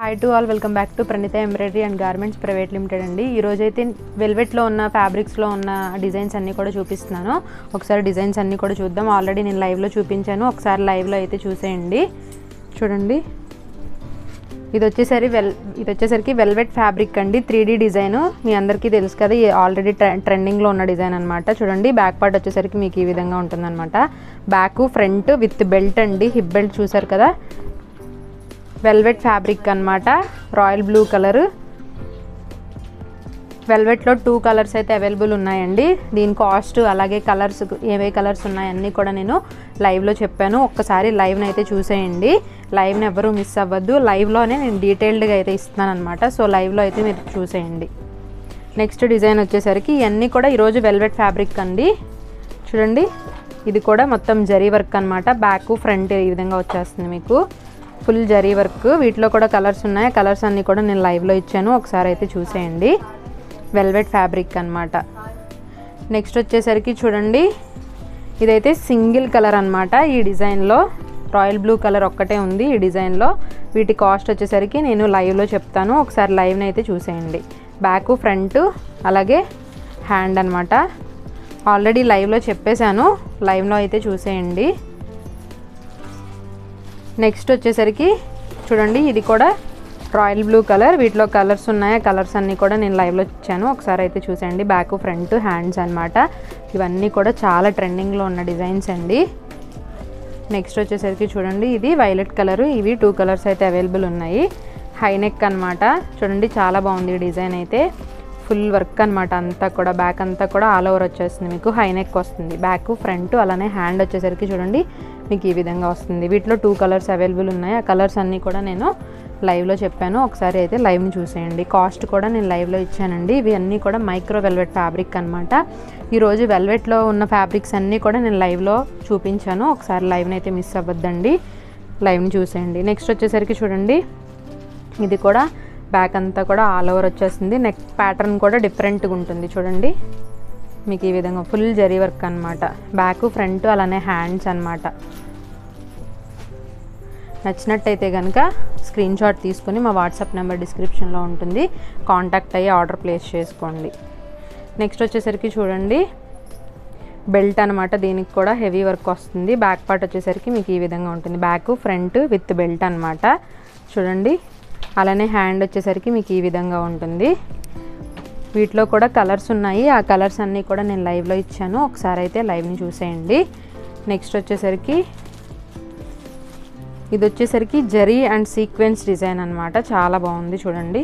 Hi to all, welcome back to Praneetha embroidery and garments private limited అండి. ఈరోజు అయితే వెల్వెట్లో ఉన్న ఫ్యాబ్రిక్స్లో ఉన్న డిజైన్స్ అన్నీ కూడా చూపిస్తున్నాను. ఒకసారి డిజైన్స్ అన్నీ కూడా చూద్దాం. ఆల్రెడీ నేను లైవ్లో చూపించాను, ఒకసారి లైవ్లో అయితే చూసేయండి. చూడండి, ఇది వచ్చేసరికి వెల్వెట్ ఫ్యాబ్రిక్ అండి. 3D డిజైన్ మీ అందరికీ తెలుసు కదా, ఆల్రెడీ ట్రెండింగ్లో ఉన్న డిజైన్ అనమాట. చూడండి, బ్యాక్ పార్ట్ వచ్చేసరికి మీకు ఈ విధంగా ఉంటుందన్నమాట. బ్యాక్ ఫ్రంట్ విత్ బెల్ట్ అండి, హిప్ బెల్ట్ చూసారు కదా. వెల్వెట్ ఫ్యాబ్రిక్ అన్నమాట, రాయల్ బ్లూ కలర్. వెల్వెట్లో 2 కలర్స్ అయితే అవైలబుల్ ఉన్నాయండి. దీని కాస్ట్ అలాగే కలర్స్ ఏవే కలర్స్ ఉన్నాయన్నీ కూడా నేను లైవ్లో చెప్పాను. ఒక్కసారి లైవ్ని అయితే చూసేయండి. లైవ్ని ఎవరు మిస్ అవ్వద్దు. లైవ్లోనే నేను డీటెయిల్డ్గా అయితే ఇస్తున్నాను అనమాట. సో లైవ్లో అయితే మీరు చూసేయండి. నెక్స్ట్ డిజైన్ వచ్చేసరికి ఇవన్నీ కూడా ఈరోజు వెల్వెట్ ఫ్యాబ్రిక్ అండి. చూడండి, ఇది కూడా మొత్తం జరీ వర్క్ అనమాట. బ్యాక్ ఫ్రంట్ ఈ విధంగా వచ్చేస్తుంది మీకు, ఫుల్ జరీ వర్క్. వీటిలో కూడా కలర్స్ ఉన్నాయి. కలర్స్ అన్నీ కూడా నేను లైవ్లో ఇచ్చాను, ఒకసారి అయితే చూసేయండి. వెల్వెట్ ఫ్యాబ్రిక్ అన్నమాట. నెక్స్ట్ వచ్చేసరికి చూడండి, ఇదైతే సింగిల్ కలర్ అన్నమాట. ఈ డిజైన్లో రాయల్ బ్లూ కలర్ ఒక్కటే ఉంది ఈ డిజైన్లో. వీటి కాస్ట్ వచ్చేసరికి నేను లైవ్లో చెప్తాను, ఒకసారి లైవ్ని అయితే చూసేయండి. బ్యాక్ ఫ్రంట్ అలాగే హ్యాండ్ అన్నమాట. ఆల్రెడీ లైవ్లో చెప్పేశాను, లైవ్లో అయితే చూసేయండి. నెక్స్ట్ వచ్చేసరికి చూడండి, ఇది కూడా రాయల్ బ్లూ కలర్. వీటిలో కలర్స్ ఉన్నాయి. కలర్స్ అన్నీ కూడా నేను లైవ్లో ఇచ్చాను, ఒకసారి అయితే చూసేయండి. బ్యాక్ ఫ్రంట్ హ్యాండ్స్ అన్నమాట. ఇవన్నీ కూడా చాలా ట్రెండింగ్లో ఉన్న డిజైన్స్ అండి. నెక్స్ట్ వచ్చేసరికి చూడండి, ఇది వైలెట్ కలర్. ఇవి 2 కలర్స్ అయితే అవైలబుల్ ఉన్నాయి. హై నెక్ అనమాట. చూడండి, చాలా బాగుంది ఈ డిజైన్ అయితే. ఫుల్ వర్క్ అనమాట అంతా కూడా. బ్యాక్ అంతా కూడా ఆల్ ఓవర్ వచ్చేస్తుంది మీకు. హై నెక్ వస్తుంది. బ్యాక్ ఫ్రంట్ అలానే హ్యాండ్ వచ్చేసరికి చూడండి మీకు ఈ విధంగా వస్తుంది. వీటిలో 2 కలర్స్ అవైలబుల్ ఉన్నాయి. ఆ కలర్స్ అన్నీ కూడా నేను లైవ్లో చెప్పాను, ఒకసారి అయితే లైవ్ని చూసేయండి. కాస్ట్ కూడా నేను లైవ్లో ఇచ్చానండి. ఇవి అన్నీ కూడా మైక్రో వెల్వెట్ ఫ్యాబ్రిక్ అనమాట. ఈరోజు వెల్వెట్లో ఉన్న ఫ్యాబ్రిక్స్ అన్నీ కూడా నేను లైవ్లో చూపించాను, ఒకసారి లైవ్ని అయితే మిస్ అవ్వద్దండి, లైవ్ని చూసేయండి. నెక్స్ట్ వచ్చేసరికి చూడండి, ఇది కూడా బ్యాక్ అంతా కూడా ఆల్ ఓవర్ వచ్చేస్తుంది. నెక్ ప్యాటర్న్ కూడా డిఫరెంట్గా ఉంటుంది. చూడండి, మీకు ఈ విధంగా ఫుల్ జరీ వర్క్ అనమాట. బ్యాక్ ఫ్రంట్ అలానే హ్యాండ్స్ అనమాట. నచ్చినట్టయితే కనుక స్క్రీన్ షాట్ తీసుకుని మా వాట్సాప్ నెంబర్ డిస్క్రిప్షన్లో ఉంటుంది, కాంటాక్ట్ అయ్యి ఆర్డర్ ప్లేస్ చేసుకోండి. నెక్స్ట్ వచ్చేసరికి చూడండి, బెల్ట్ అనమాట. దీనికి కూడా హెవీ వర్క్ వస్తుంది. బ్యాక్ పార్ట్ వచ్చేసరికి మీకు ఈ విధంగా ఉంటుంది. బ్యాక్ ఫ్రంట్ విత్ బెల్ట్ అనమాట. చూడండి, అలానే హ్యాండ్ వచ్చేసరికి మీకు ఈ విధంగా ఉంటుంది. వీటిలో కూడా కలర్స్ ఉన్నాయి. ఆ కలర్స్ అన్నీ కూడా నేను లైవ్లో ఇచ్చాను, ఒకసారి అయితే లైవ్ని చూసేయండి. నెక్స్ట్ వచ్చేసరికి ఇది వచ్చేసరికి జరీ అండ్ సీక్వెన్స్ డిజైన్ అనమాట. చాలా బాగుంది చూడండి.